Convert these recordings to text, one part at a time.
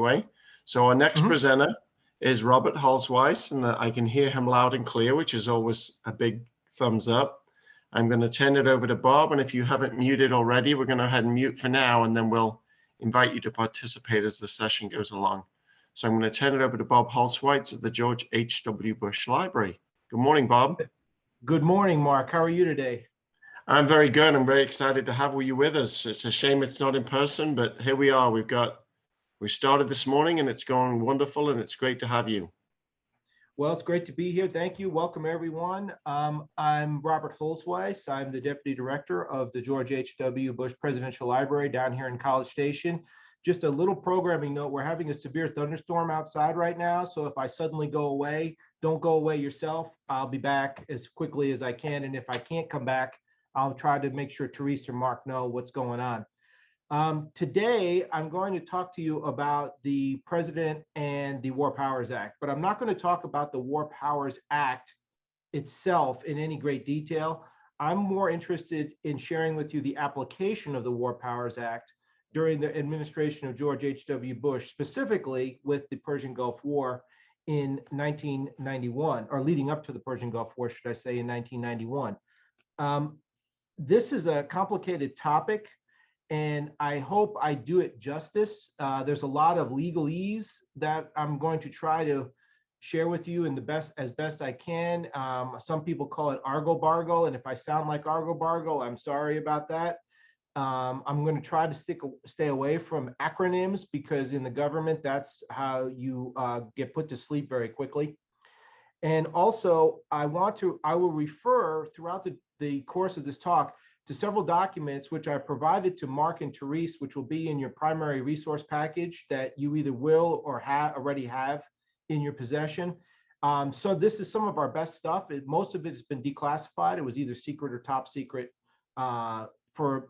Way. So our next Mhm. presenter is Robert Holzweiss, and I can hear him loud and clear, which is always a big thumbs up. I'm going to turn it over to Bob, and if you haven't muted already, we're going to go ahead and mute for now, and then we'll invite you to participate as the session goes along. So I'm going to turn it over to Bob Holzweiss at the George H.W. Bush Library. Good morning, Bob. Good morning, Mark. How are you today? I'm very good. I'm very excited to have you with us. It's a shame it's not in person, but here we are. We started this morning and it's going wonderful, and it's great to have you. Well, it's great to be here. Thank you. Welcome, everyone. I'm Robert Holzweiss. I'm the Deputy Director of the George H.W. Bush Presidential Library down here in College Station. Just a little programming note, we're having a severe thunderstorm outside right now, so if I suddenly go away, don't go away yourself. I'll be back as quickly as I can, and if I can't come back, I'll try to make sure Therese or Mark know what's going on. Today, I'm going to talk to you about the President and the War Powers Act, but I'm not going to talk about the War Powers Act itself in any great detail. I'm more interested in sharing with you the application of the War Powers Act during the administration of George H.W. Bush, specifically with the Persian Gulf War in 1991, or leading up to the Persian Gulf War, should I say, in 1991. This is a complicated topic, and I hope I do it justice. There's a lot of legalese that I'm going to try to share with you in as best I can. Some people call it argo-bargo, and if I sound like argo-bargo, I'm sorry about that. I'm going to try to stay away from acronyms, because in the government, that's how you get put to sleep very quickly. And also, I will refer throughout the course of this talk to several documents which I provided to Mark and Therese, which will be in your primary resource package that you either will or already have in your possession. So this is some of our best stuff. Most of it has been declassified. It was either secret or top secret for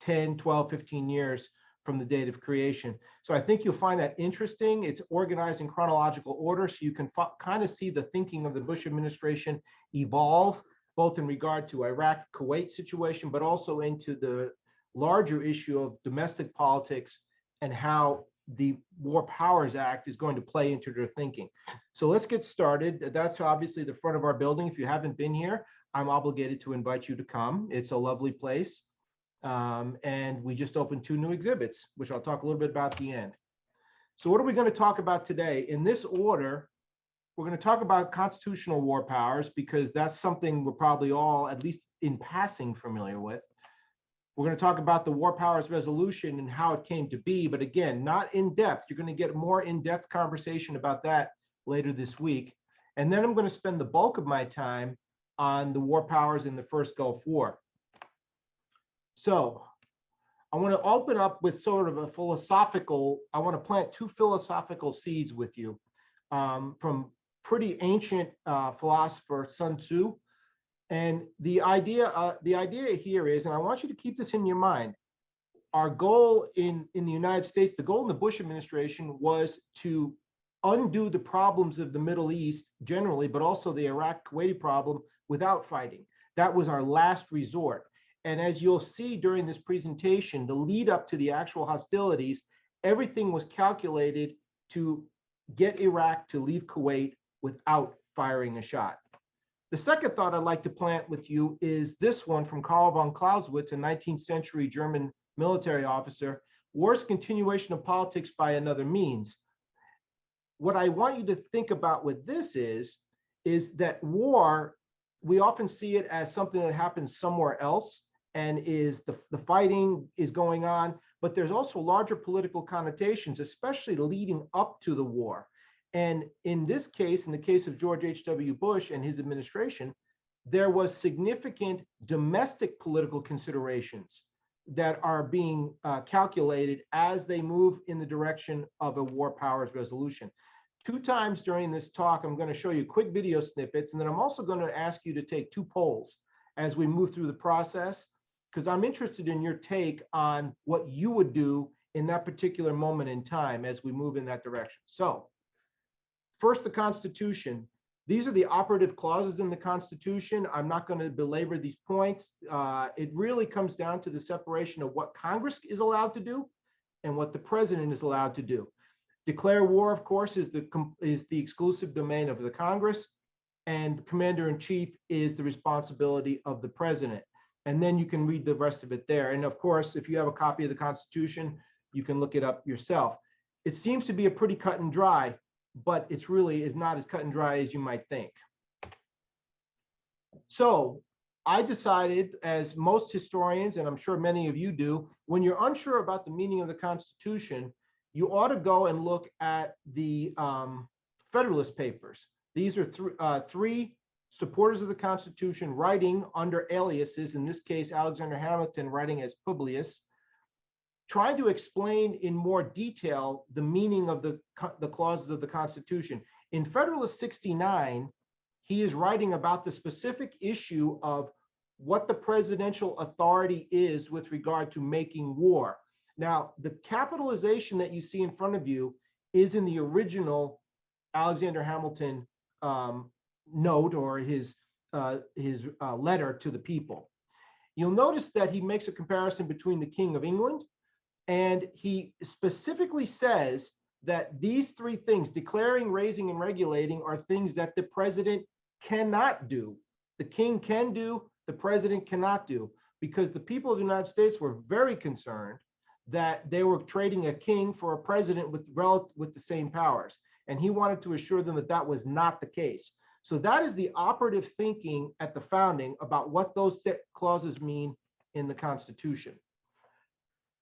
10, 12, 15 years from the date of creation. So I think you'll find that interesting. It's organized in chronological order, so you can kind of see the thinking of the Bush administration evolve, both in regard to Iraq, Kuwait situation, but also into the larger issue of domestic politics and how the War Powers Act is going to play into their thinking. So let's get started. That's obviously the front of our building. If you haven't been here, I'm obligated to invite you to come. It's a lovely place. And we just opened 2 new exhibits, which I'll talk a little bit about at the end. So what are we going to talk about today? In this order, we're going to talk about constitutional war powers, because that's something we're probably all, at least in passing, familiar with. We're going to talk about the War Powers Resolution and how it came to be, but again, not in depth. You're going to get a more in-depth conversation about that later this week. And then I'm going to spend the bulk of my time on the war powers in the first Gulf War. So I want to open up with sort of a I want to plant 2 philosophical seeds with you from pretty ancient philosopher Sun Tzu. And the idea here is, and I want you to keep this in your mind, our goal in the United States, the goal in the Bush administration was to undo the problems of the Middle East generally, but also the Iraq-Kuwaiti problem without fighting. That was our last resort. And as you'll see during this presentation, the lead up to the actual hostilities, everything was calculated to get Iraq to leave Kuwait without firing a shot. The second thought I'd like to plant with you is this one from Karl von Clausewitz, a 19th century German military officer: war's continuation of politics by another means. What I want you to think about with this is that war, we often see it as something that happens somewhere else, and the fighting is going on, but there's also larger political connotations, especially leading up to the war. And in this case, in the case of George H.W. Bush and his administration, there was significant domestic political considerations that are being calculated as they move in the direction of a war powers resolution. 2 times during this talk, I'm going to show you quick video snippets, and then I'm also going to ask you to take 2 polls as we move through the process, because I'm interested in your take on what you would do in that particular moment in time as we move in that direction. So first, the Constitution. These are the operative clauses in the Constitution. I'm not going to belabor these points. It really comes down to the separation of what Congress is allowed to do and what the president is allowed to do. Declare war, of course, is the exclusive domain of the Congress, and commander-in-chief is the responsibility of the president. And then you can read the rest of it there. And of course, if you have a copy of the Constitution, you can look it up yourself. It seems to be a pretty cut and dry, but it's really is not as cut and dry as you might think. So I decided, as most historians, and I'm sure many of you do, when you're unsure about the meaning of the Constitution, you ought to go and look at the Federalist Papers. These are three supporters of the Constitution writing under aliases, in this case, Alexander Hamilton writing as Publius, trying to explain in more detail the meaning of the clauses of the Constitution. In Federalist 69, he is writing about the specific issue of what the presidential authority is with regard to making war. Now, the capitalization that you see in front of you is in the original Alexander Hamilton note, or his letter to the people. You'll notice that he makes a comparison between the King of England, and he specifically says that these three things, declaring, raising, and regulating, are things that the president cannot do. The king can do, the president cannot do, because the people of the United States were very concerned that they were trading a king for a president with the same powers. And he wanted to assure them that that was not the case. So that is the operative thinking at the founding about what those clauses mean in the Constitution.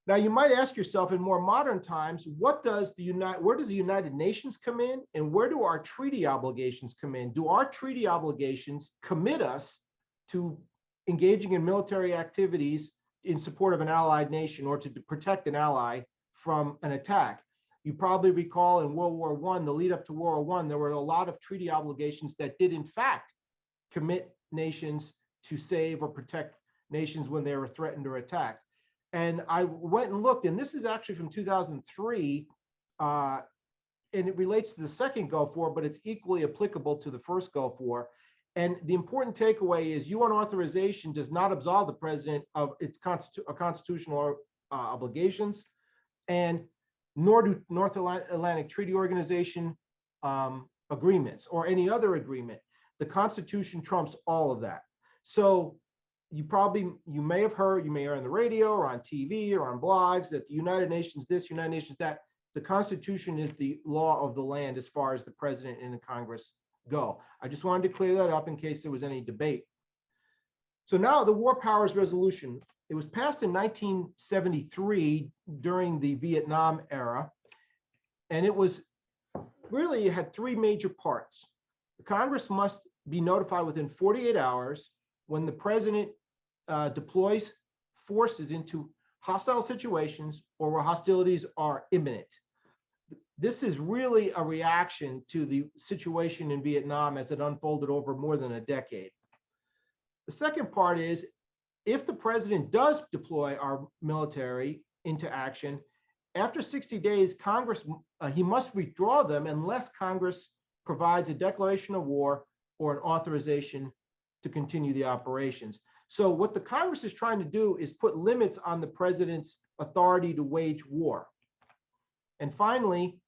Now, you might ask yourself, in more modern times, where does the United Nations come in, and where do our treaty obligations come in? Do our treaty obligations commit us to engaging in military activities in support of an allied nation, or to protect an ally from an attack? You probably recall in World War I, the lead up to World War I, there were a lot of treaty obligations that did in fact commit nations to save or protect nations when they were threatened or attacked. And I went and looked, and this is actually from 2003, and it relates to the second Gulf War, but it's equally applicable to the first Gulf War. And the important takeaway is UN authorization does not absolve the president of its constitutional obligations, and nor do North Atlantic Treaty Organization agreements or any other agreement. The Constitution trumps all of that. So you may have heard, you may hear on the radio or on TV or on blogs that the United Nations this, United Nations that. The Constitution is the law of the land as far as the president and the Congress go. I just wanted to clear that up in case there was any debate. So now the War Powers Resolution, it was passed in 1973 during the Vietnam era, and it had three major parts. The Congress must be notified within 48 hours when the president deploys forces into hostile situations or where hostilities are imminent. This is really a reaction to the situation in Vietnam as it unfolded over more than a decade. The second part is, if the president does deploy our military into action, after 60 days, Congress, he must withdraw them unless Congress provides a declaration of war or an authorization to continue the operations. So what the Congress is trying to do is put limits on the president's authority to wage war. And finally,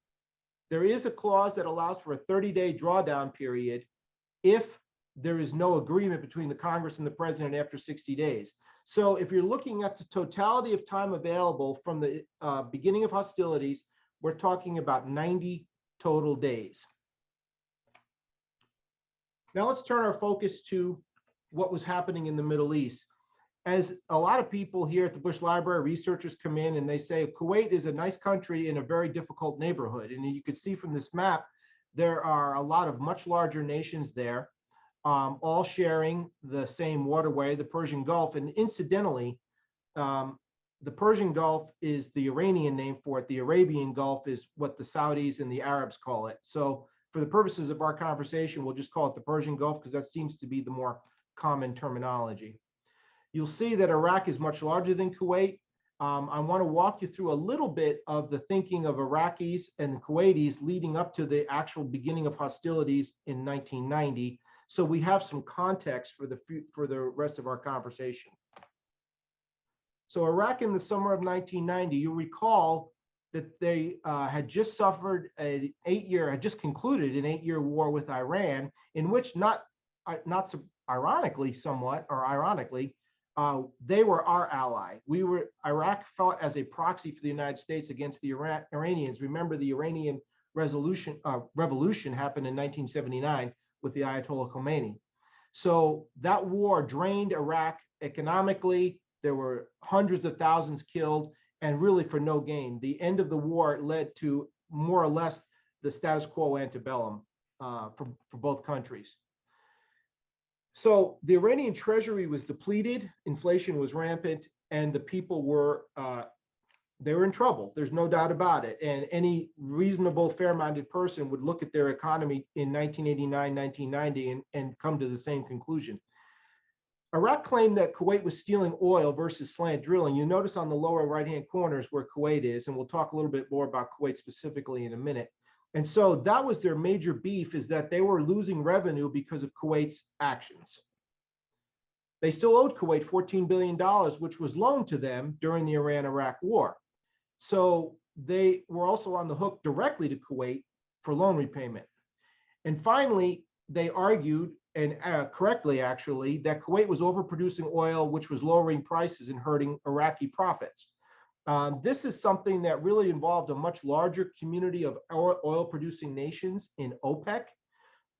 there is a clause that allows for a 30-day drawdown period if there is no agreement between the Congress and the president after 60 days. So if you're looking at the totality of time available from the beginning of hostilities, we're talking about 90 total days. Now let's turn our focus to what was happening in the Middle East. As a lot of people here at the Bush Library, researchers come in and they say Kuwait is a nice country in a very difficult neighborhood. And you can see from this map, there are a lot of much larger nations there, all sharing the same waterway, the Persian Gulf. And incidentally, the Persian Gulf is the Iranian name for it. The Arabian Gulf is what the Saudis and the Arabs call it. So for the purposes of our conversation, we'll just call it the Persian Gulf because that seems to be the more common terminology. You'll see that Iraq is much larger than Kuwait. I want to walk you through a little bit of the thinking of Iraqis and Kuwaitis leading up to the actual beginning of hostilities in 1990. So we have some context for the rest of our conversation. So Iraq in the summer of 1990, you recall that they had just suffered had just concluded an 8-year war with Iran, in which not ironically, they were our ally. Iraq fought as a proxy for the United States against the Iranians. Remember, the Iranian revolution happened in 1979 with the Ayatollah Khomeini. So that war drained Iraq economically. There were hundreds of thousands killed, and really for no gain. The end of the war led to more or less the status quo antebellum for both countries. So the Iranian treasury was depleted, inflation was rampant, and the people were they were in trouble. There's no doubt about it. And any reasonable, fair-minded person would look at their economy in 1989, 1990 and come to the same conclusion. Iraq claimed that Kuwait was stealing oil versus slant drilling. You notice on the lower right-hand corners where Kuwait is, and we'll talk a little bit more about Kuwait specifically in a minute. And so that was their major beef, is that they were losing revenue because of Kuwait's actions. They still owed Kuwait $14 billion, which was loaned to them during the Iran-Iraq war. So they were also on the hook directly to Kuwait for loan repayment. And finally, they argued, and correctly actually, that Kuwait was overproducing oil, which was lowering prices and hurting Iraqi profits. This is something that really involved a much larger community of oil-producing nations in OPEC.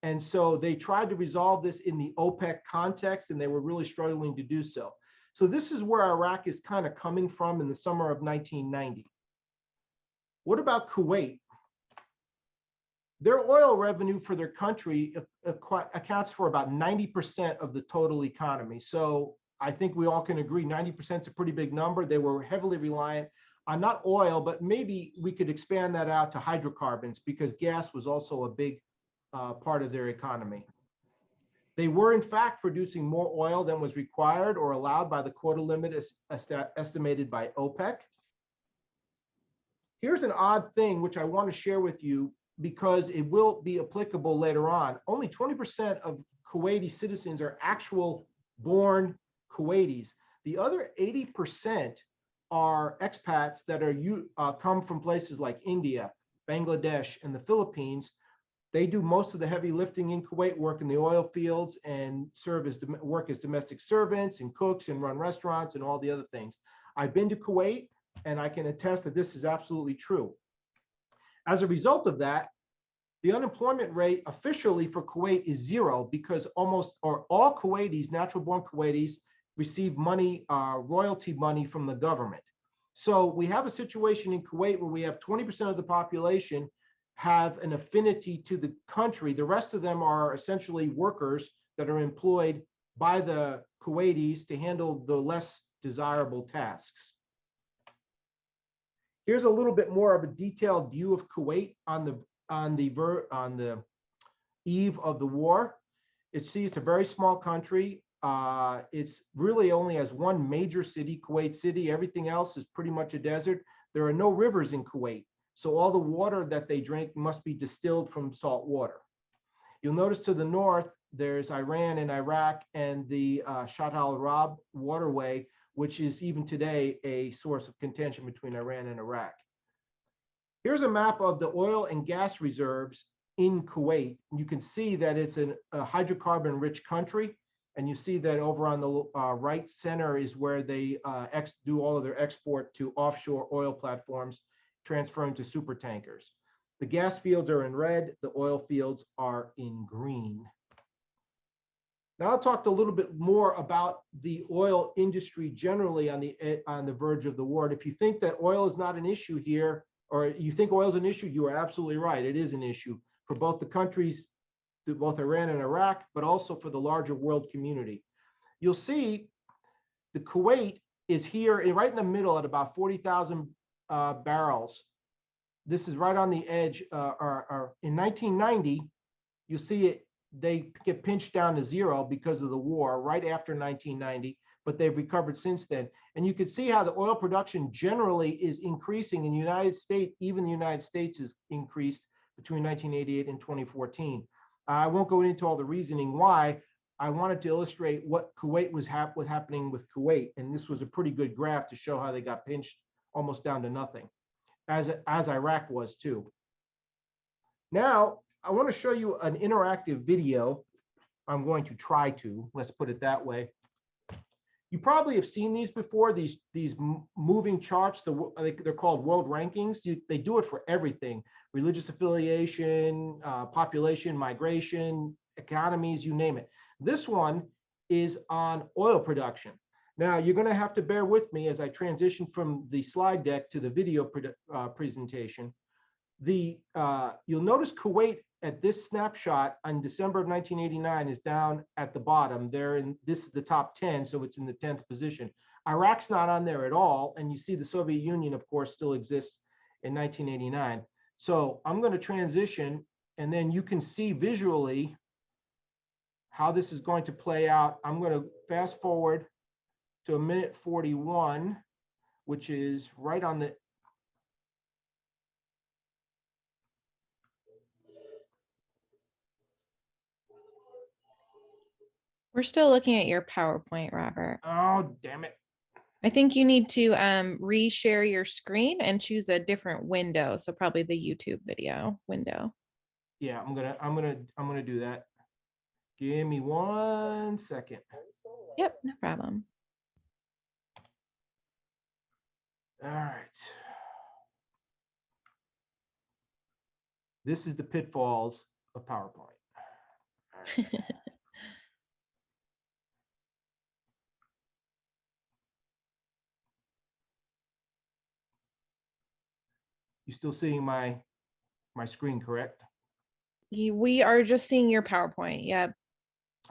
And so they tried to resolve this in the OPEC context, and they were really struggling to do so. So this is where Iraq is kind of coming from in the summer of 1990. What about Kuwait? Their oil revenue for their country accounts for about 90% of the total economy. So I think we all can agree 90% is a pretty big number. They were heavily reliant on not oil, but maybe we could expand that out to hydrocarbons, because gas was also a big part of their economy. They were in fact producing more oil than was required or allowed by the quota limit estimated by OPEC. Here's an odd thing which I want to share with you, because it will be applicable later on. Only 20% of Kuwaiti citizens are actual born Kuwaitis. The other 80% are expats that are come from places like India, Bangladesh, and the Philippines. They do most of the heavy lifting in Kuwait, work in the oil fields, and work as domestic servants and cooks and run restaurants and all the other things. I've been to Kuwait, and I can attest that this is absolutely true. As a result of that, the unemployment rate officially for Kuwait is 0, because all Kuwaitis, natural-born Kuwaitis, receive money, royalty money from the government. So we have a situation in Kuwait where we have 20% of the population have an affinity to the country. The rest of them are essentially workers that are employed by the Kuwaitis to handle the less desirable tasks. Here's a little bit more of a detailed view of Kuwait on the eve of the war. It's a very small country. It's really only has one major city, Kuwait City. Everything else is pretty much a desert. There are no rivers in Kuwait, so all the water that they drink must be distilled from salt water. You'll notice to the north, there's Iran and Iraq and the Shatt al-Arab waterway, which is even today a source of contention between Iran and Iraq. Here's a map of the oil and gas reserves in Kuwait. You can see that it's a hydrocarbon-rich country, and you see that over on the right center is where they do all of their export to offshore oil platforms, transferring to super tankers. The gas fields are in red, the oil fields are in green. Now I'll talk a little bit more about the oil industry generally on the verge of the war. And if you think that oil is not an issue here, or you think oil is an issue, you are absolutely right. It is an issue for both the countries, both Iran and Iraq, but also for the larger world community. You'll see the Kuwait is here right in the middle at about 40,000 barrels. This is right on the edge. In 1990, you see it, they get pinched down to 0 because of the war right after 1990, but they've recovered since then. And you can see how the oil production generally is increasing in the United States. Even the United States has increased between 1988 and 2014. I won't go into all the reasoning why. I wanted to illustrate what Kuwait was happening with Kuwait. And this was a pretty good graph to show how they got pinched almost down to nothing. as Iraq was too. Now, I want to show you an interactive video. I'm going to try to, let's put it that way. You probably have seen these before, these moving charts. They're called world rankings. They do it for everything: religious affiliation, population, migration, economies, you name it. This one is on oil production. Now, you're going to have to bear with me as I transition from the slide deck to the video presentation. You'll notice Kuwait at this snapshot on December of 1989 is down at the bottom. This is the top 10, so it's in the 10th position. Iraq's not on there at all, and you see the Soviet Union, of course, still exists in 1989. So I'm going to transition, and then you can see visually how this is going to play out. I'm going to fast forward to 1:41, which is right on the We're still looking at your PowerPoint, Robert. Oh, damn it. I think you need to reshare your screen and choose a different window. So probably the YouTube video window. Yeah, I'm gonna do that. Give me 1 second. Yep, no problem. All right. This is the pitfalls of PowerPoint. All right. You still seeing my screen, correct? We are just seeing your PowerPoint. Yep.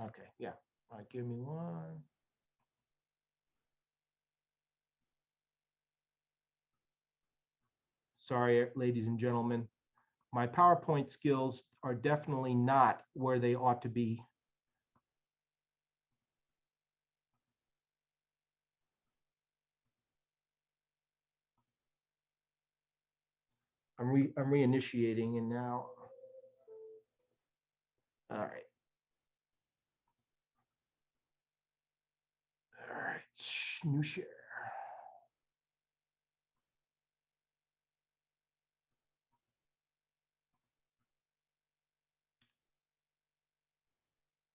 Okay, yeah. All right, give me one. Sorry, ladies and gentlemen. My PowerPoint skills are definitely not where they ought to be. I'm reinitiating, and now, all right. All right, new share.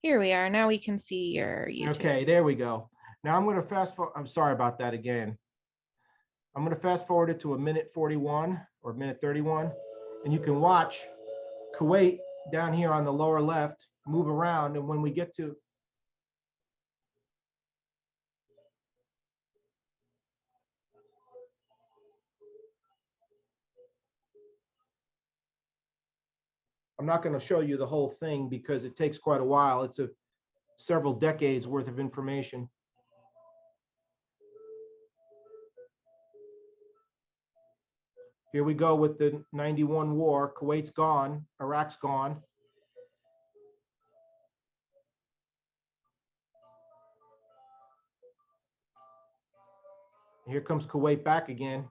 Here we are. Now we can see your YouTube. Okay, there we go. Now I'm going to fast forward. I'm sorry about that again. I'm going to fast forward it to 1:41 or 1:31, and you can watch Kuwait down here on the lower left move around. And when we get to I'm not going to show you the whole thing because it takes quite a while. It's several decades worth of information. Here we go with the 91 war. Kuwait's gone, Iraq's gone. Here comes Kuwait back again.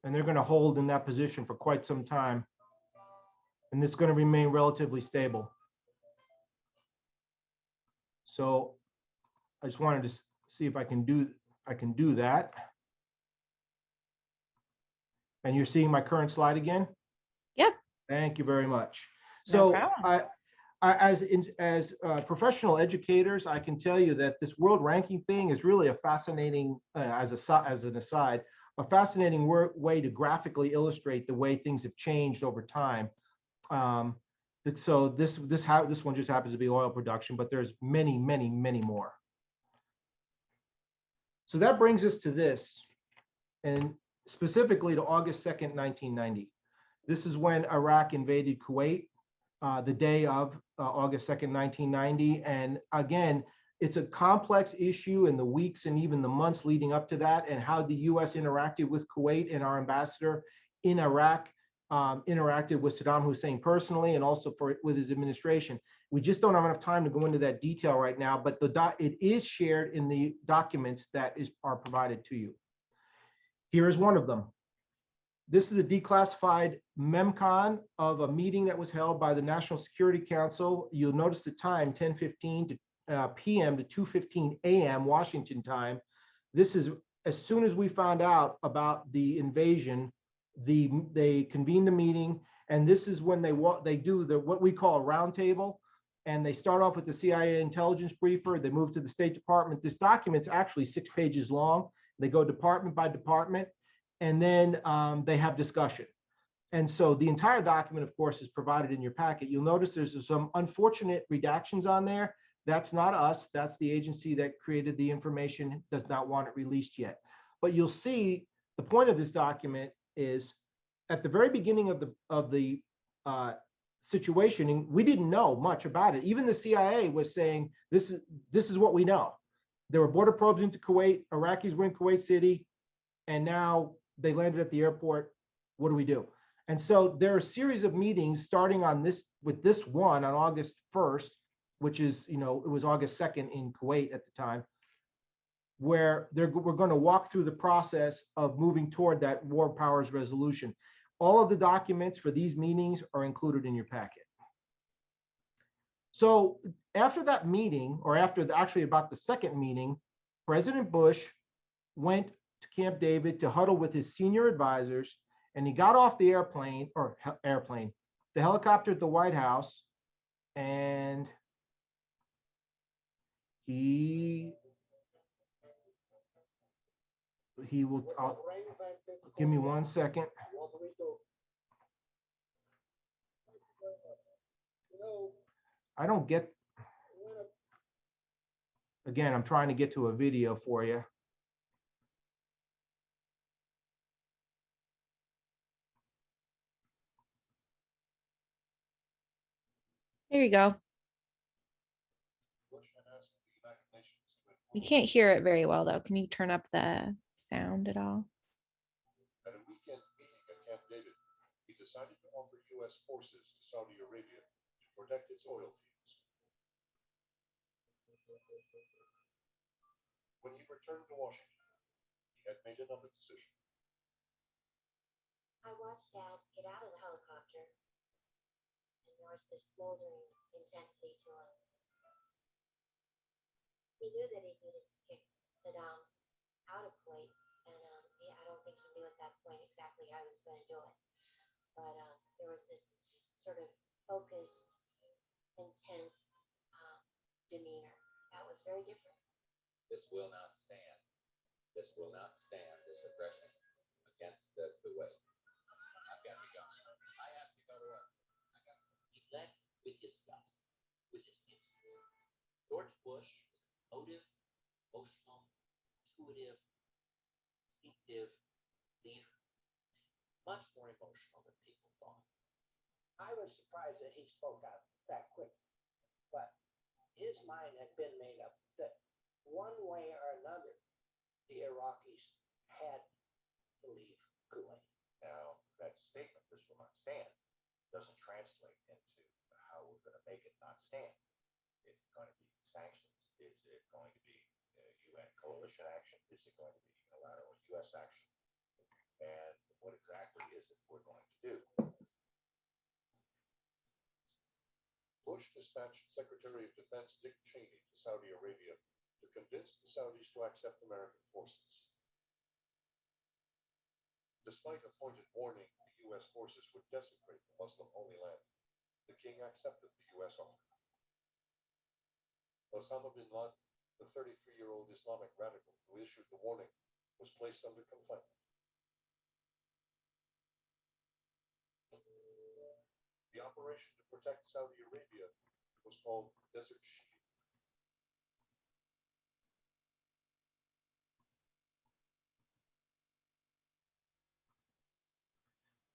And they're going to hold in that position for quite some time. And it's going to remain relatively stable. So I just wanted to see if I can do that. And you're seeing my current slide again? Yep. Thank you very much. No So problem. as professional educators, I can tell you that this world ranking thing is really a fascinating, as an aside, a fascinating way to graphically illustrate the way things have changed over time. So this one just happens to be oil production, but there's many, many, many more. So that brings us to this, and specifically to August 2nd, 1990. This is when Iraq invaded Kuwait, the day of August 2nd, 1990. And again, it's a complex issue in the weeks and even the months leading up to that, and how the US interacted with Kuwait, and our ambassador in Iraq interacted with Saddam Hussein personally and also with his administration. We just don't have enough time to go into that detail right now, but it is shared in the documents that are provided to you. Here is one of them. This is a declassified memcon of a meeting that was held by the National Security Council. You'll notice the time, 10:15 p.m. to 2:15 a.m. Washington time. This is as soon as we found out about the invasion, they convene the meeting, and this is when they do what we call a roundtable, and they start off with the CIA intelligence briefer. They move to the State Department. This document's actually 6 pages long. They go department by department, and then they have discussion. And so the entire document, of course, is provided in your packet. You'll notice there's some unfortunate redactions on there. That's not us. That's the agency that created the information, does not want it released yet. But you'll see the point of this document is at the very beginning of the situation, and we didn't know much about it. Even the CIA was saying, this is what we know. There were border probes into Kuwait. Iraqis were in Kuwait City, and now they landed at the airport. What do we do? And so there are a series of meetings starting on with this one on August 1st, which is, it was August 2nd in Kuwait at the time, where we're going to walk through the process of moving toward that war powers resolution. All of the documents for these meetings are included in your packet. So after that meeting, or actually about the second meeting, President Bush went to Camp David to huddle with his senior advisors, and he got off the the helicopter at the White House, and he will, give me 1 second. I don't get, again, I'm trying to get to a video for you. There you go. You can't hear it very well, though. Can you turn up the sound at all? At a weekend meeting at Camp David, he decided to offer U.S. forces to Saudi Arabia to protect its oil fields. When he returned to Washington, he had made another decision. I watched Dad get out of the helicopter, and there was this smoldering intensity to him. He knew that he needed to kick Saddam out of Kuwait, and I don't think he knew at that point exactly how he was going to do it. But there was this sort of focused, intense demeanor that was very different. This will not stand. This will not stand, this aggression against Kuwait. I've got to go. I have to go to work. He led with his gut, with his instincts. George Bush was emotive, emotional, intuitive, instinctive leader. Much more emotional than people thought. I was surprised that he spoke out that quickly, but his mind had been made up that one way or another, the Iraqis had to leave Kuwait. Now, that statement, this will not stand, doesn't translate into how we're going to make it not stand. Is it going to be sanctions? Is it going to be UN coalition action? Is it going to be unilateral U.S. action? And what exactly is it we're going to do? Bush dispatched Secretary of Defense Dick Cheney to Saudi Arabia to convince the Saudis to accept American forces. Despite a pointed warning the U.S. forces would desecrate the Muslim Holy Land, the king accepted the U.S. offer. Osama bin Laden, the 33-year-old Islamic radical who issued the warning, was placed under confinement. The operation to protect Saudi Arabia was called Desert Shield.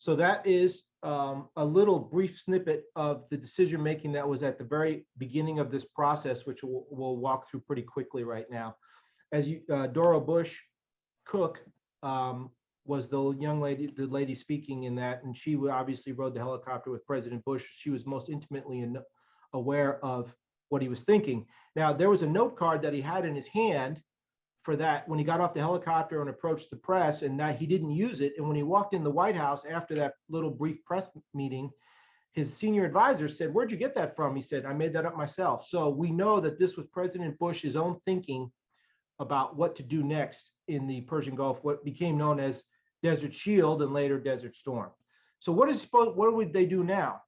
So that is a little brief snippet of the decision making that was at the very beginning of this process, which we'll walk through pretty quickly right now. As Dora Bush Cook was the young lady, the lady speaking in that, and she obviously rode the helicopter with President Bush. She was most intimately aware of what he was thinking. Now, there was a note card that he had in his hand for that when he got off the helicopter and approached the press, and that he didn't use it. And when he walked in the White House after that little brief press meeting, his senior advisor said, "Where'd you get that from?" He said, "I made that up myself." So we know that this was President Bush's own thinking about what to do next in the Persian Gulf, what became known as Desert Shield and later Desert Storm. So what would they do now?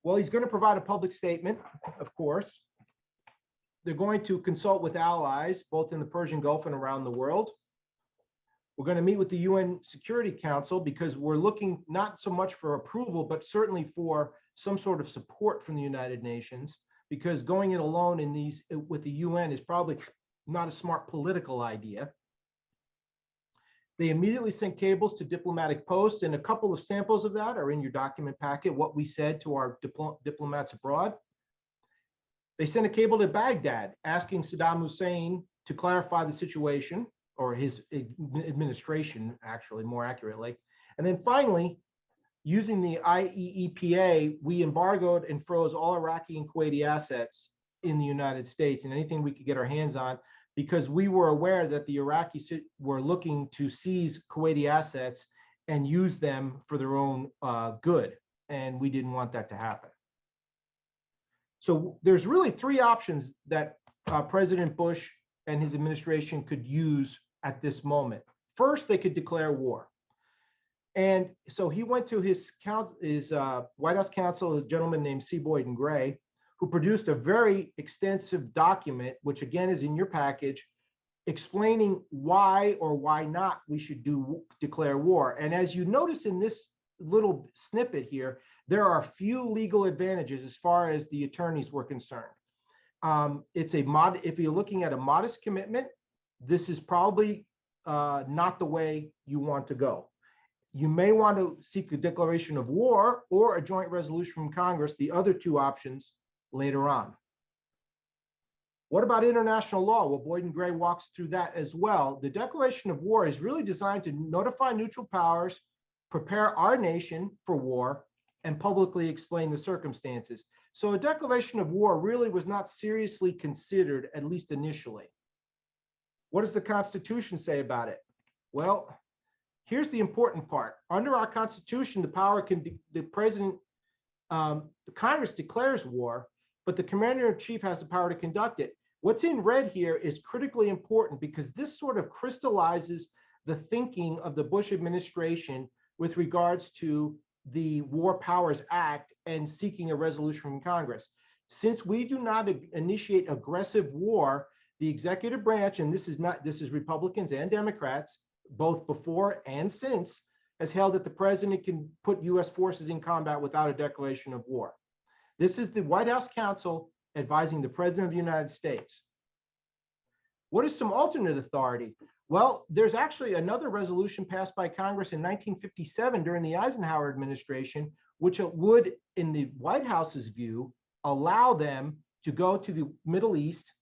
Well, he's going to provide a public statement, of course. They're going to consult with allies, both in the Persian Gulf and around the world. We're going to meet with the UN Security Council because we're looking not so much for approval, but certainly for some sort of support from the United Nations, because going it alone in these with the UN is probably not a smart political idea. They immediately sent cables to diplomatic posts, and a couple of samples of that are in your document packet, what we said to our diplomats abroad. They sent a cable to Baghdad asking Saddam Hussein to clarify the situation, or his administration, actually, more accurately. And then finally, using the IEEPA, we embargoed and froze all Iraqi and Kuwaiti assets in the United States and anything we could get our hands on, because we were aware that the Iraqis were looking to seize Kuwaiti assets and use them for their own good. And we didn't want that to happen. So there's really three options that President Bush and his administration could use at this moment. First, they could declare war. And so he went to his White House counsel, a gentleman named C. Boyd and Gray, who produced a very extensive document, which again is in your package, explaining why or why not we should declare war. And as you notice in this little snippet here, there are few legal advantages as far as the attorneys were concerned. If you're looking at a modest commitment, this is probably not the way you want to go. You may want to seek a declaration of war or a joint resolution from Congress, the other two options later on. What about international law? Well, Boyd and Gray walks through that as well. The declaration of war is really designed to notify neutral powers, prepare our nation for war, and publicly explain the circumstances. So a declaration of war really was not seriously considered, at least initially. What does the Constitution say about it? Well, here's the important part. Under our Constitution, the Congress declares war, but the commander-in-chief has the power to conduct it. What's in red here is critically important because this sort of crystallizes the thinking of the Bush administration with regards to the War Powers Act and seeking a resolution from Congress. Since we do not initiate aggressive war, the executive branch, and this is Republicans and Democrats, both before and since, has held that the president can put US forces in combat without a declaration of war. This is the White House counsel advising the President of the United States. What is some alternate authority? Well, there's actually another resolution passed by Congress in 1957 during the Eisenhower administration, which would, in the White House's view, allow them to go to the Middle East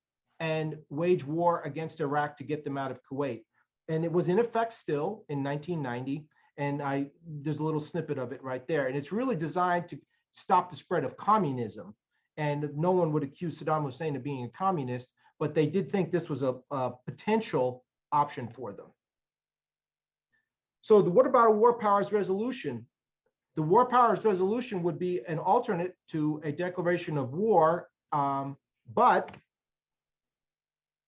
and wage war against Iraq to get them out of Kuwait. And it was in effect still in 1990. And there's a little snippet of it right there. And it's really designed to stop the spread of communism. And no one would accuse Saddam Hussein of being a communist, but they did think this was a potential option for them. So what about a war powers resolution? The war powers resolution would be an alternate to a declaration of war, but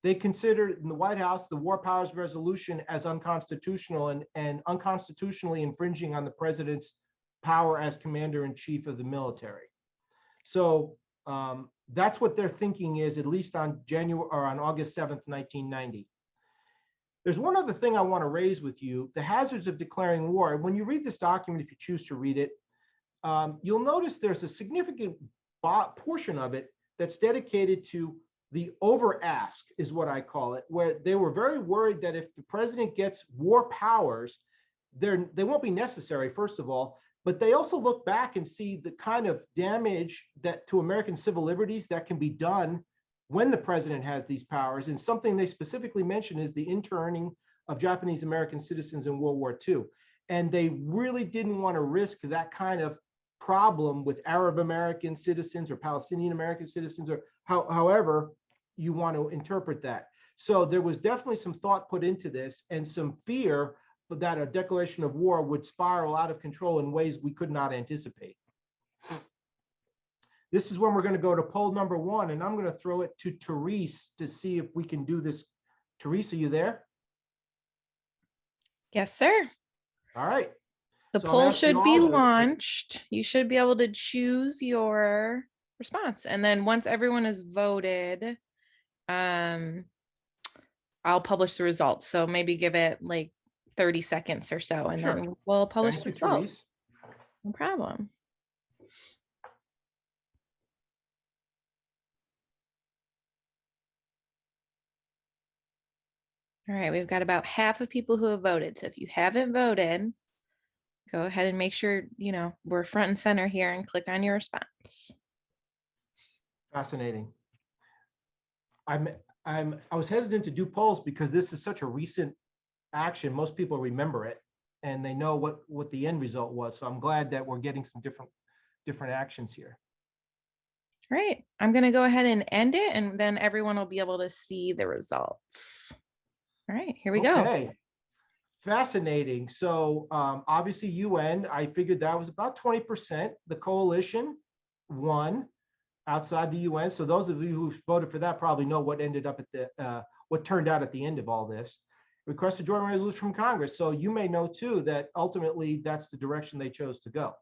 they considered in the White House the war powers resolution as unconstitutional and unconstitutionally infringing on the president's power as commander-in-chief of the military. So that's what their thinking is, at least on August 7th, 1990. There's one other thing I want to raise with you, the hazards of declaring war. When you read this document, if you choose to read it, you'll notice there's a significant portion of it that's dedicated to the over-ask, is what I call it, where they were very worried that if the president gets war powers, they won't be necessary, first of all, but they also look back and see the kind of damage that to American civil liberties that can be done when the president has these powers. And something they specifically mention is the interning of Japanese American citizens in World War II. And they really didn't want to risk that kind of problem with Arab American citizens or Palestinian American citizens, or however you want to interpret that. So there was definitely some thought put into this and some fear that a declaration of war would spiral out of control in ways we could not anticipate. This is when we're going to go to poll number 1, and I'm going to throw it to Therese to see if we can do this. Therese, are you there? Yes, sir. All right. The So I'm poll asking should be all of you- launched. You should be able to choose your response. And then once everyone has voted, I'll publish the results. So maybe give it like 30 seconds or so, and Sure. then we'll publish Thank the you, results. Therese. No problem. All right, we've got about half of people who have voted. So if you haven't voted, go ahead and make sure, you know, we're front and center here and click on your response. Fascinating. I was hesitant to do polls because this is such a recent action. Most people remember it and they know what the end result was. So I'm glad that we're getting some different actions here. All right, I'm going to go ahead and end it, and then everyone will be able to see the results. All right, here we go. Okay. Fascinating. So obviously UN, I figured that was about 20%. The coalition won outside the UN. So those of you who voted for that probably know what ended up at the what turned out at the end of all this. Request a joint resolution from Congress. So you may know too that ultimately that's the direction they chose to go.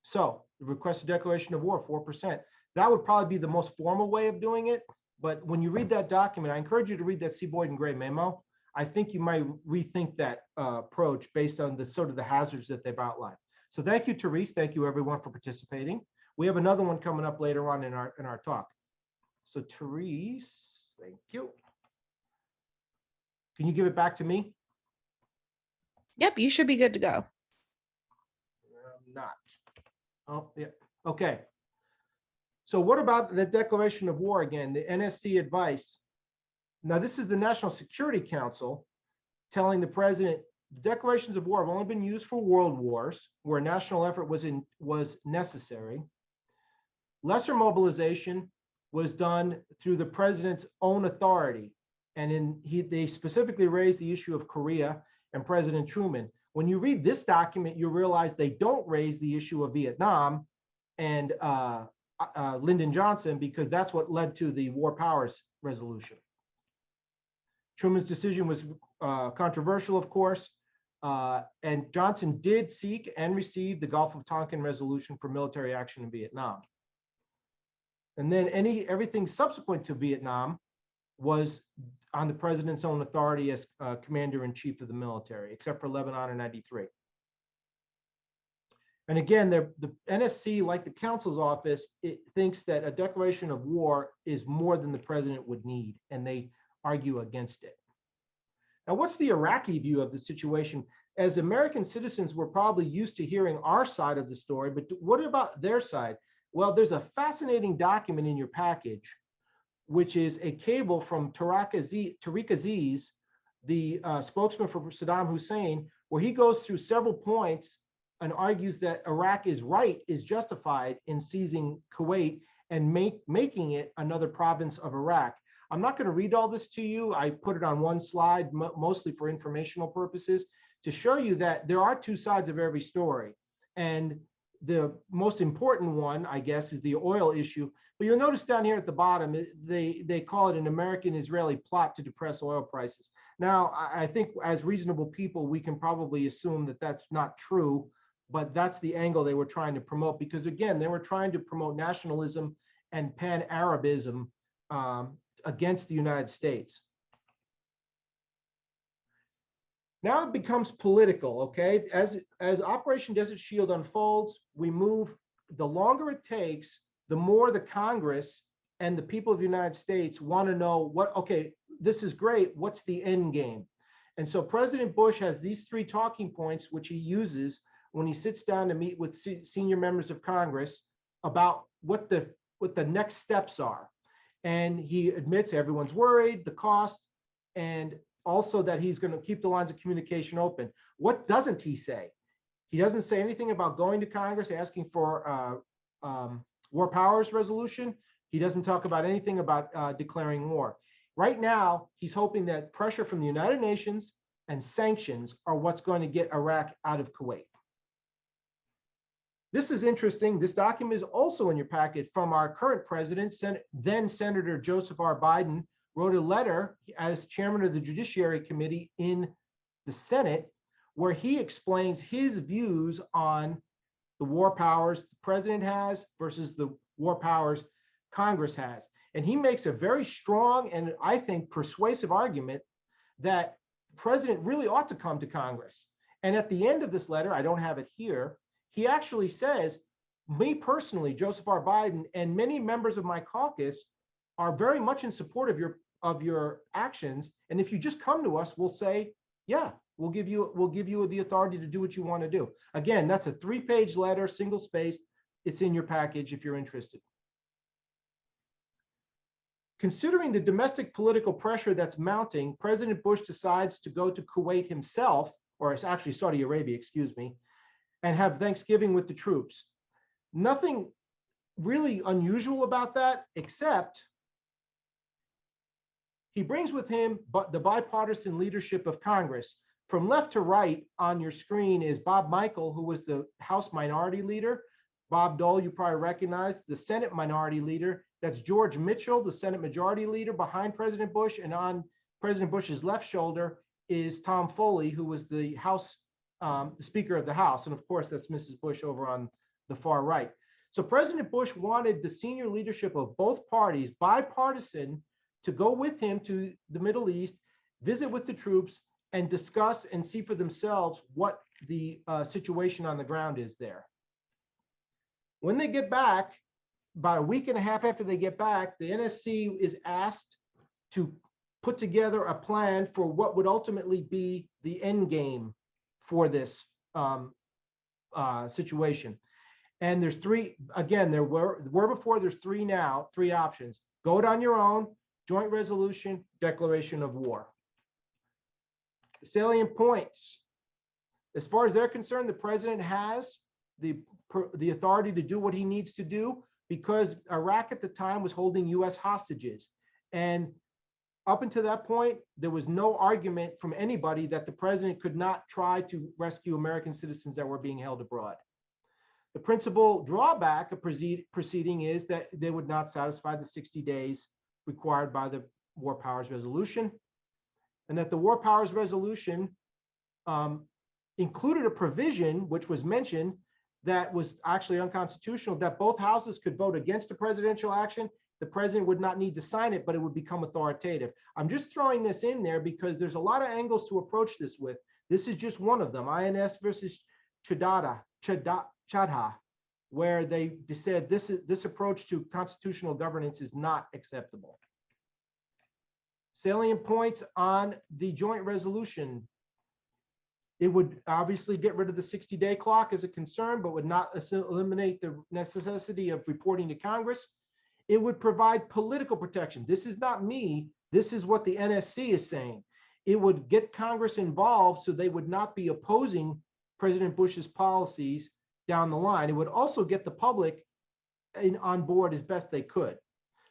So request a declaration of war, 4%. That would probably be the most formal way of doing it. But when you read that document, I encourage you to read that C. Boyd and Gray memo. I think you might rethink that approach based on the sort of the hazards that they've outlined. So thank you, Therese. Thank you, everyone, for participating. We have another one coming up later on in our talk. So Therese, thank you. Can you give it back to me? Yep, you should be good to go. I'm not. Oh, yeah. Okay. So what about the declaration of war again, the NSC advice? Now, this is the National Security Council telling the president the declarations of war have only been used for world wars where national effort was necessary. Lesser mobilization was done through the president's own authority. And they specifically raised the issue of Korea and President Truman. When you read this document, you realize they don't raise the issue of Vietnam and Lyndon Johnson, because that's what led to the War Powers Resolution. Truman's decision was controversial, of course, and Johnson did seek and receive the Gulf of Tonkin Resolution for military action in Vietnam. And then everything subsequent to Vietnam was on the president's own authority as commander-in-chief of the military, except for Lebanon in '93. And again, the NSC, like the council's office, it thinks that a declaration of war is more than the president would need, and they argue against it. Now, what's the Iraqi view of the situation? As American citizens, we're probably used to hearing our side of the story, but what about their side? Well, there's a fascinating document in your package, which is a cable from Tariq Aziz, the spokesman for Saddam Hussein, where he goes through several points and argues that Iraq is justified in seizing Kuwait and making it another province of Iraq. I'm not going to read all this to you. I put it on one slide, mostly for informational purposes, to show you that there are two sides of every story. And the most important one, I guess, is the oil issue. But you'll notice down here at the bottom, they call it an American-Israeli plot to depress oil prices. Now, I think as reasonable people, we can probably assume that that's not true, but that's the angle they were trying to promote, because again, they were trying to promote nationalism and pan-Arabism against the United States. Now it becomes political, okay? As Operation Desert Shield unfolds, we move, the longer it takes, the more the Congress and the people of the United States want to know okay, this is great, what's the end game? And so President Bush has these three talking points, which he uses when he sits down to meet with senior members of Congress about what the next steps are. And he admits everyone's worried, the cost, and also that he's going to keep the lines of communication open. What doesn't he say? He doesn't say anything about going to Congress, asking for War Powers Resolution. He doesn't talk about anything about declaring war. Right now, he's hoping that pressure from the United Nations and sanctions are what's going to get Iraq out of Kuwait. This is interesting. This document is also in your packet from our current president, then Senator Joseph R. Biden, wrote a letter as chairman of the Judiciary Committee in the Senate, where he explains his views on the war powers the president has versus the war powers Congress has. And he makes a very strong and I think persuasive argument that the president really ought to come to Congress. And at the end of this letter, I don't have it here, he actually says, me personally, Joseph R. Biden, and many members of my caucus are very much in support of your actions. And if you just come to us, we'll say, yeah, we'll give you the authority to do what you want to do. Again, that's a 3-page letter, single spaced. It's in your package if you're interested. Considering the domestic political pressure that's mounting, President Bush decides to go to Kuwait himself, or it's actually Saudi Arabia, excuse me, and have Thanksgiving with the troops. Nothing really unusual about that, except he brings with him the bipartisan leadership of Congress. From left to right on your screen is Bob Michael, who was the House Minority Leader. Bob Dole, you probably recognize, the Senate Minority Leader. That's George Mitchell, the Senate Majority Leader behind President Bush. And on President Bush's left shoulder is Tom Foley, who was the House, the Speaker of the House. And of course, that's Mrs. Bush over on the far right. So President Bush wanted the senior leadership of both parties, bipartisan, to go with him to the Middle East, visit with the troops, and discuss and see for themselves what the situation on the ground is there. When they get back, about a week and a half after they get back, the NSC is asked to put together a plan for what would ultimately be the end game for this situation. And there's three, again, there were before, there's three now, three options. Go it on your own, joint resolution, declaration of war. The salient points. As far as they're concerned, the president has the authority to do what he needs to do because Iraq at the time was holding US hostages. And up until that point, there was no argument from anybody that the president could not try to rescue American citizens that were being held abroad. The principal drawback of proceeding is that they would not satisfy the 60 days required by the War Powers Resolution, and that the War Powers Resolution included a provision, which was mentioned, that was actually unconstitutional, that both houses could vote against a presidential action. The president would not need to sign it, but it would become authoritative. I'm just throwing this in there because there's a lot of angles to approach this with. This is just one of them, INS versus Chadha, where they said this approach to constitutional governance is not acceptable. Salient points on the joint resolution. It would obviously get rid of the 60-day clock as a concern, but would not eliminate the necessity of reporting to Congress. It would provide political protection. This is not me. This is what the NSC is saying. It would get Congress involved so they would not be opposing President Bush's policies down the line. It would also get the public on board as best they could.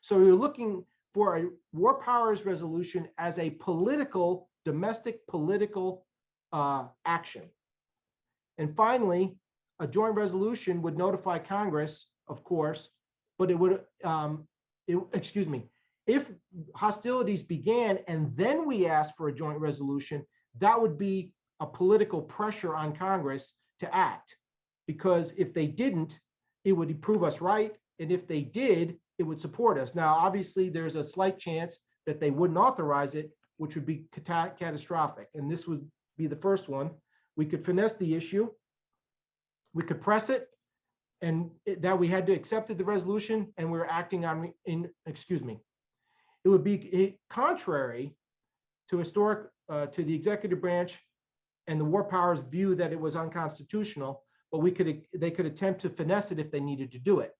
So you're looking for a War Powers Resolution as a political, domestic political action. And finally, a joint resolution would notify Congress, of course, but it would, if hostilities began and then we asked for a joint resolution, that would be a political pressure on Congress to act. Because if they didn't, it would prove us right. And if they did, it would support us. Now, obviously, there's a slight chance that they wouldn't authorize it, which would be catastrophic. And this would be the first one. We could finesse the issue. We could press it, and that we had to accept the resolution, and we were acting on, it would be contrary to to the executive branch and the war powers view that it was unconstitutional, but they could attempt to finesse it if they needed to do it.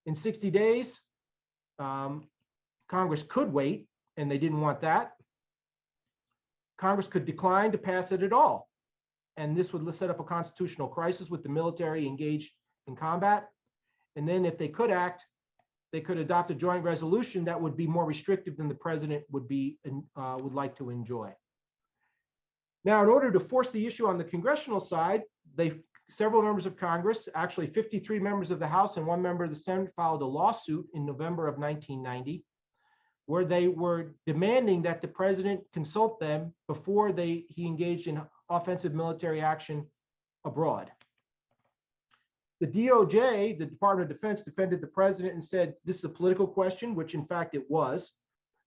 In 60 days, Congress could wait, and they didn't want that. Congress could decline to pass it at all. And this would set up a constitutional crisis with the military engaged in combat. And then if they could act, they could adopt a joint resolution that would be more restrictive than the president would like to enjoy. Now, in order to force the issue on the congressional side, they several members of Congress, actually 53 members of the House and 1 member of the Senate, filed a lawsuit in November of 1990, where they were demanding that the president consult them before he engaged in offensive military action abroad. The DOJ, the Department of Defense, defended the president and said this is a political question, which in fact it was.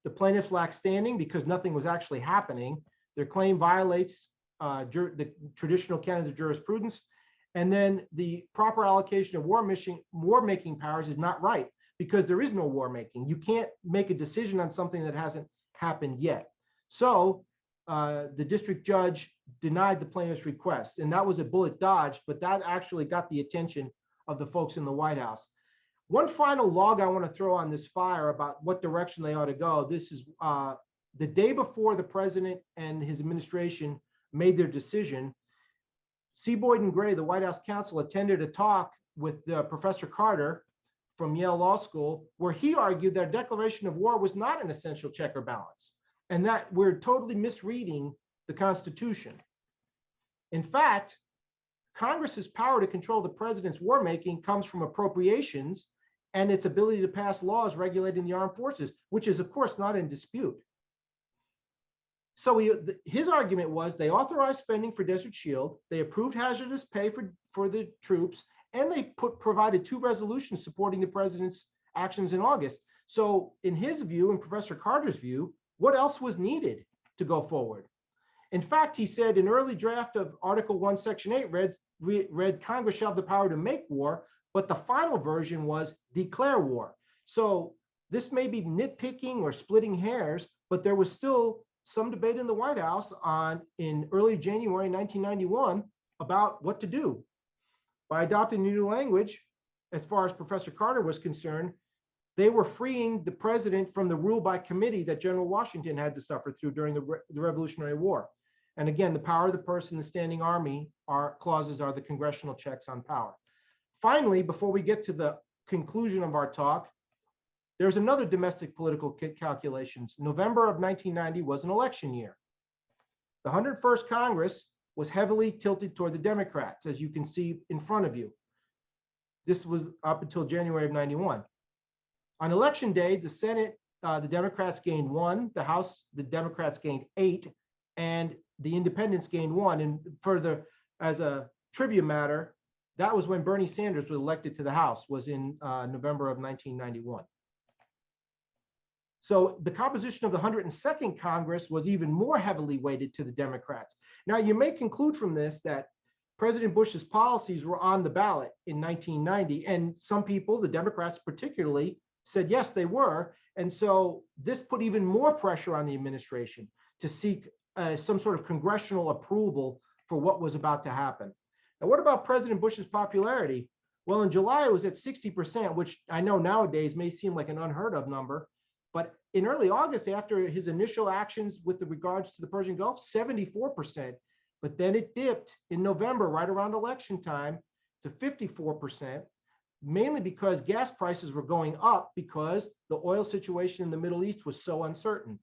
The plaintiffs lacked standing because nothing was actually happening. Their claim violates the traditional canons of jurisprudence. And then the proper allocation of war-making powers is not right because there is no war making. You can't make a decision on something that hasn't happened yet. So the district judge denied the plaintiff's request, and that was a bullet dodged, but that actually got the attention of the folks in the White House. One final log I want to throw on this fire about what direction they ought to go. This is the day before the president and his administration made their decision. C. Boyden Gray, the White House counsel, attended a talk with Professor Carter from Yale Law School, where he argued that a declaration of war was not an essential check or balance, and that we're totally misreading the Constitution. In fact, Congress's power to control the president's war making comes from appropriations and its ability to pass laws regulating the armed forces, which is, of course, not in dispute. So his argument was they authorized spending for Desert Shield, they approved hazardous pay for the troops, and they provided 2 resolutions supporting the president's actions in August. So in his view, and Professor Carter's view, what else was needed to go forward? In fact, he said an early draft of Article 1, Section 8 read Congress shall have the power to make war, but the final version was declare war. So this may be nitpicking or splitting hairs, but there was still some debate in the White House in early January 1991 about what to do. By adopting new language, as far as Professor Carter was concerned, they were freeing the president from the rule by committee that General Washington had to suffer through during the Revolutionary War. And again, the power of the purse and the standing army clauses are the congressional checks on power. Finally, before we get to the conclusion of our talk, there's another domestic political calculations. November of 1990 was an election year. The 101st Congress was heavily tilted toward the Democrats, as you can see in front of you. This was up until January of 91. On election day, the Senate, the Democrats gained 1, the House, the Democrats gained 8, and the independents gained 1. And further, as a trivia matter, that was when Bernie Sanders was elected to the House, was in November of 1991. So the composition of the 102nd Congress was even more heavily weighted to the Democrats. Now, you may conclude from this that President Bush's policies were on the ballot in 1990, and some people, the Democrats particularly, said yes, they were. And so this put even more pressure on the administration to seek some sort of congressional approval for what was about to happen. Now, what about President Bush's popularity? Well, in July, it was at 60%, which I know nowadays may seem like an unheard of number. But in early August, after his initial actions with regards to the Persian Gulf, 74%. But then it dipped in November, right around election time, to 54%, mainly because gas prices were going up because the oil situation in the Middle East was so uncertain.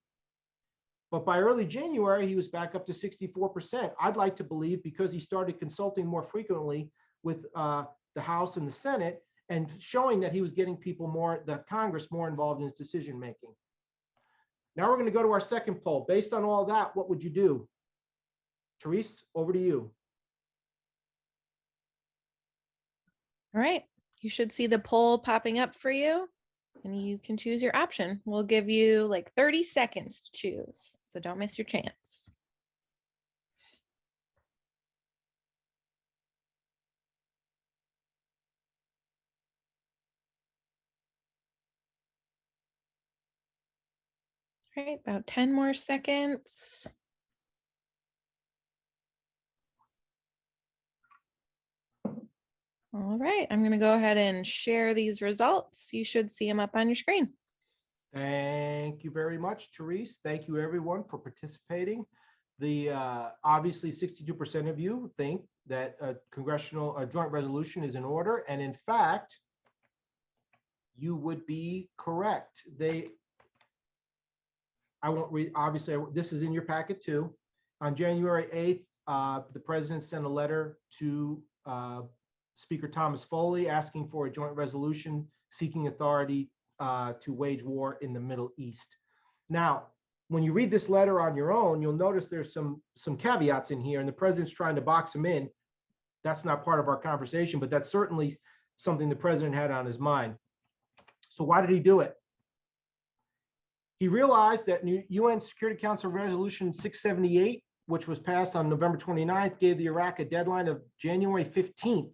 But by early January, he was back up to 64%. I'd like to believe because he started consulting more frequently with the House and the Senate and showing that he was getting the Congress more involved in his decision making. Now we're going to go to our second poll. Based on all that, what would you do? Therese, over to you. All right. You should see the poll popping up for you, and you can choose your option. We'll give you like 30 seconds to choose, so don't miss your chance. All right, about 10 more seconds. All right, I'm going to go ahead and share these results. You should see them up on your screen. Thank you very much, Therese. Thank you, everyone, for participating. Obviously, 62% of you think that a joint resolution is in order, and in fact, you would be correct. I won't read, obviously, this is in your packet too. On January 8th, the president sent a letter to Speaker Thomas Foley, asking for a joint resolution seeking authority to wage war in the Middle East. Now, when you read this letter on your own, you'll notice there's some caveats in here, and the president's trying to box them in. That's not part of our conversation, but that's certainly something the president had on his mind. So why did he do it? He realized that UN Security Council Resolution 678, which was passed on November 29th, gave the Iraq a deadline of January 15th.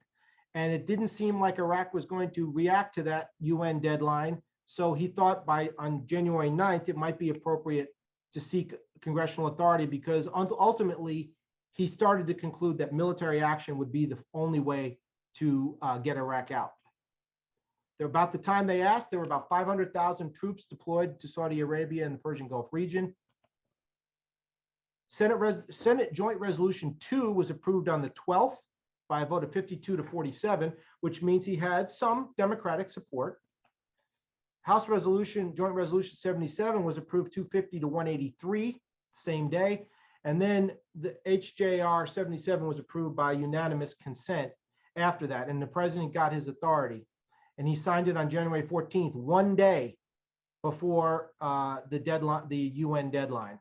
And it didn't seem like Iraq was going to react to that UN deadline. So he thought on January 9th, it might be appropriate to seek congressional authority, because ultimately he started to conclude that military action would be the only way to get Iraq out. About the time they asked, there were about 500,000 troops deployed to Saudi Arabia and the Persian Gulf region. Senate Joint Resolution 2 was approved on the 12th by a vote of 52 to 47, which means he had some Democratic support. House Joint Resolution 77 was approved 250 to 183, same day. And then the HJR 77 was approved by unanimous consent after that, and the president got his authority. And he signed it on January 14th, one day before the UN deadline.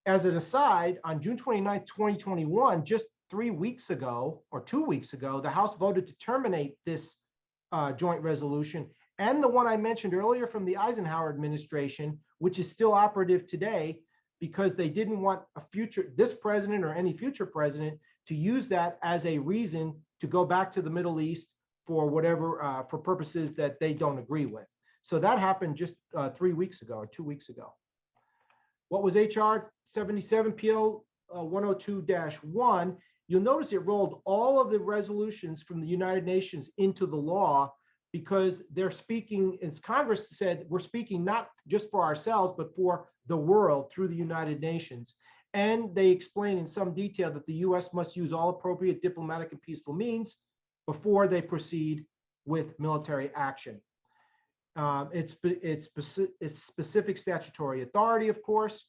As an aside, on June 29th, 2021, just 3 weeks ago or 2 weeks ago, the House voted to terminate this joint resolution and the one I mentioned earlier from the Eisenhower administration, which is still operative today, because they didn't want this president or any future president to use that as a reason to go back to the Middle East for whatever, for purposes that they don't agree with. So that happened just 3 weeks ago or 2 weeks ago. What was HR 77 PL 102-1? You'll notice it rolled all of the resolutions from the United Nations into the law, because they're speaking, as Congress said, we're speaking not just for ourselves, but for the world through the United Nations. And they explain in some detail that the US must use all appropriate diplomatic and peaceful means before they proceed with military action. It's specific statutory authority, of course,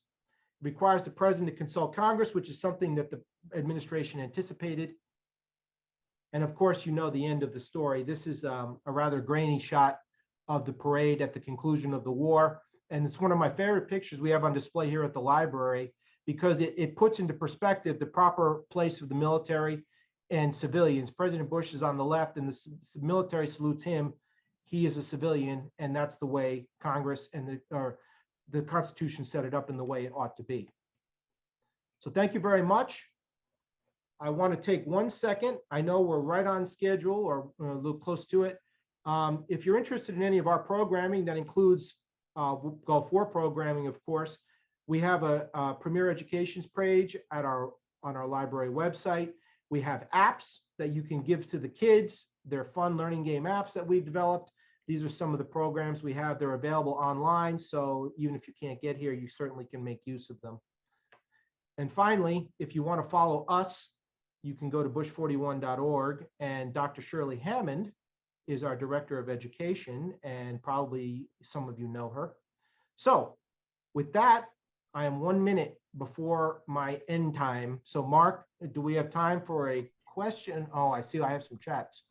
requires the president to consult Congress, which is something that the administration anticipated. And of course, you know the end of the story. This is a rather grainy shot of the parade at the conclusion of the war. And it's one of my favorite pictures we have on display here at the library, because it puts into perspective the proper place of the military and civilians. President Bush is on the left, and the military salutes him. He is a civilian, and that's the way Congress and the Constitution set it up in the way it ought to be. So thank you very much. I want to take 1 second. I know we're right on schedule or a little close to it. If you're interested in any of our programming, that includes Gulf War programming, of course, we have a Premier Educations page on our library website. We have apps that you can give to the kids. They're fun learning game apps that we've developed. These are some of the programs we have. They're available online, so even if you can't get here, you certainly can make use of them. And finally, if you want to follow us, you can go to bush41.org, and Dr. Shirley Hammond is our Director of Education, and probably some of you know her. So with that, I am 1 minute before my end time. So Mark, do we have time for a question? Oh, I see I have some chats.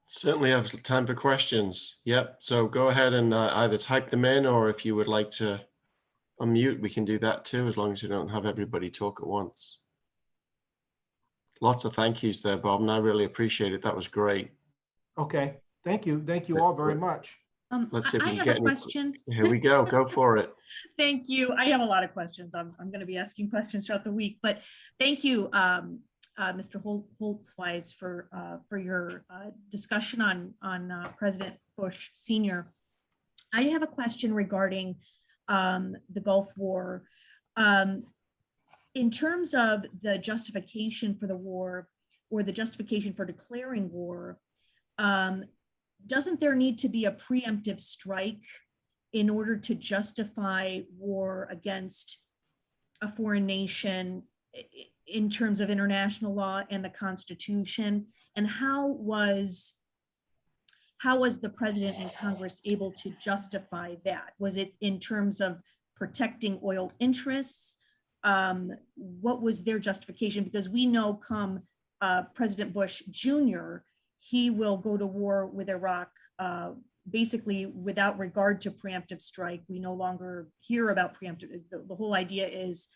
Certainly have time for questions. Yep. So go ahead and either type them in, or if you would like to unmute, we can do that too, as long as you don't have everybody talk at once. Lots of thank yous there, Bob, and I really appreciate it. That was great. Okay. Thank you. Thank you all very much. Let's see if we I can have get a question. Here we go. Go for it. Thank you. I have a lot of questions. I'm going to be asking questions throughout the week, but thank you, Mr. Holzweiss, for your discussion on President Bush Sr. I have a question regarding the Gulf War. In terms of the justification for the war, or the justification for declaring war, doesn't there need to be a preemptive strike in order to justify war against a foreign nation in terms of international law and the Constitution? And how was the president and Congress able to justify that? Was it in terms of protecting oil interests? What was their justification? Because we know come President Bush Jr., he will go to war with Iraq basically without regard to preemptive strike. We no longer hear about preemptive. The whole idea is,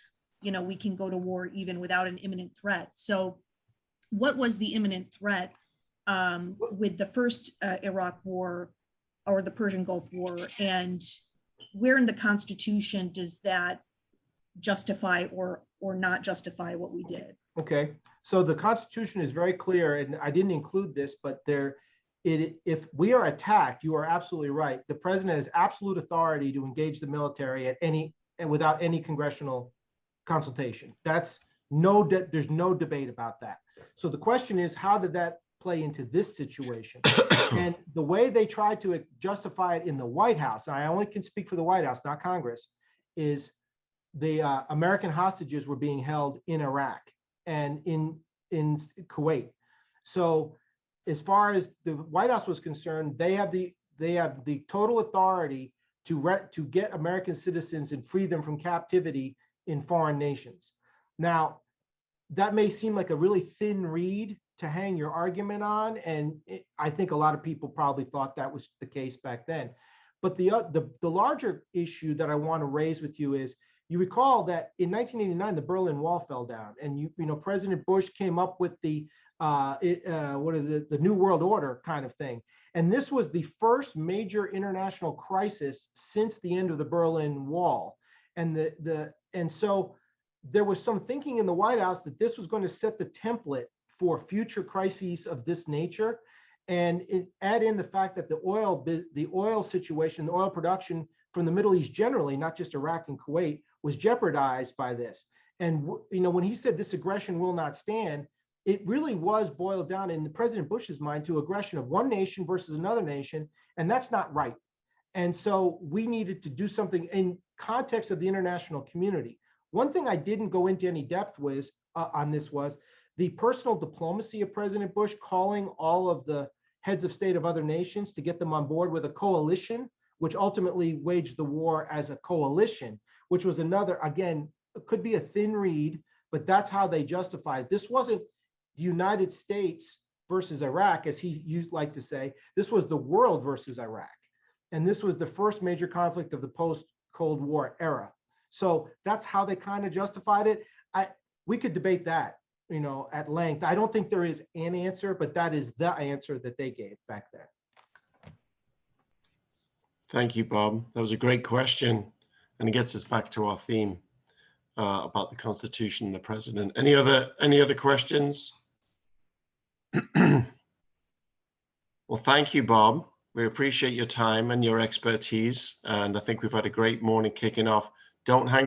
we can go to war even without an imminent threat. So what was the imminent threat with the first Iraq war or the Persian Gulf War? And where in the Constitution does that justify or not justify what we did? Okay, so the Constitution is very clear, and I didn't include this, but if we are attacked, you are absolutely right. The president has absolute authority to engage the military and without any congressional consultation. There's no debate about that. So the question is, how did that play into this situation? And the way they tried to justify it in the White House, and I only can speak for the White House, not Congress, is the American hostages were being held in Iraq and in Kuwait. So as far as the White House was concerned, they have the total authority to get American citizens and free them from captivity in foreign nations. Now, that may seem like a really thin reed to hang your argument on, and I think a lot of people probably thought that was the case back then. But the larger issue that I want to raise with you is, you recall that in 1989 the Berlin Wall fell down, and President Bush came up with the the New World Order kind of thing, and this was the first major international crisis since the end of the Berlin Wall, and so there was some thinking in the White House that this was going to set the template for future crises of this nature, and add in the fact that the oil situation, the oil production from the Middle East generally, not just Iraq and Kuwait, was jeopardized by this. And when he said this aggression will not stand, it really was boiled down in President Bush's mind to aggression of one nation versus another nation, and that's not right. And so we needed to do something in context of the international community. One thing I didn't go into any depth with on this was the personal diplomacy of President Bush, calling all of the heads of state of other nations to get them on board with a coalition, which ultimately waged the war as a coalition, which was another, again, it could be a thin reed, but that's how they justified it. This wasn't the United States versus Iraq, as he used like to say. This was the world versus Iraq. And this was the first major conflict of the post-Cold War era. So that's how they kind of justified it. We could debate that, at length. I don't think there is an answer, but that is the answer that they gave back then. Thank you, Bob. That was a great question, and it gets us back to our theme about the Constitution and the president. Any other questions? Well, thank you, Bob. We appreciate your time and your expertise, and I think we've had a great morning kicking off. Don't hang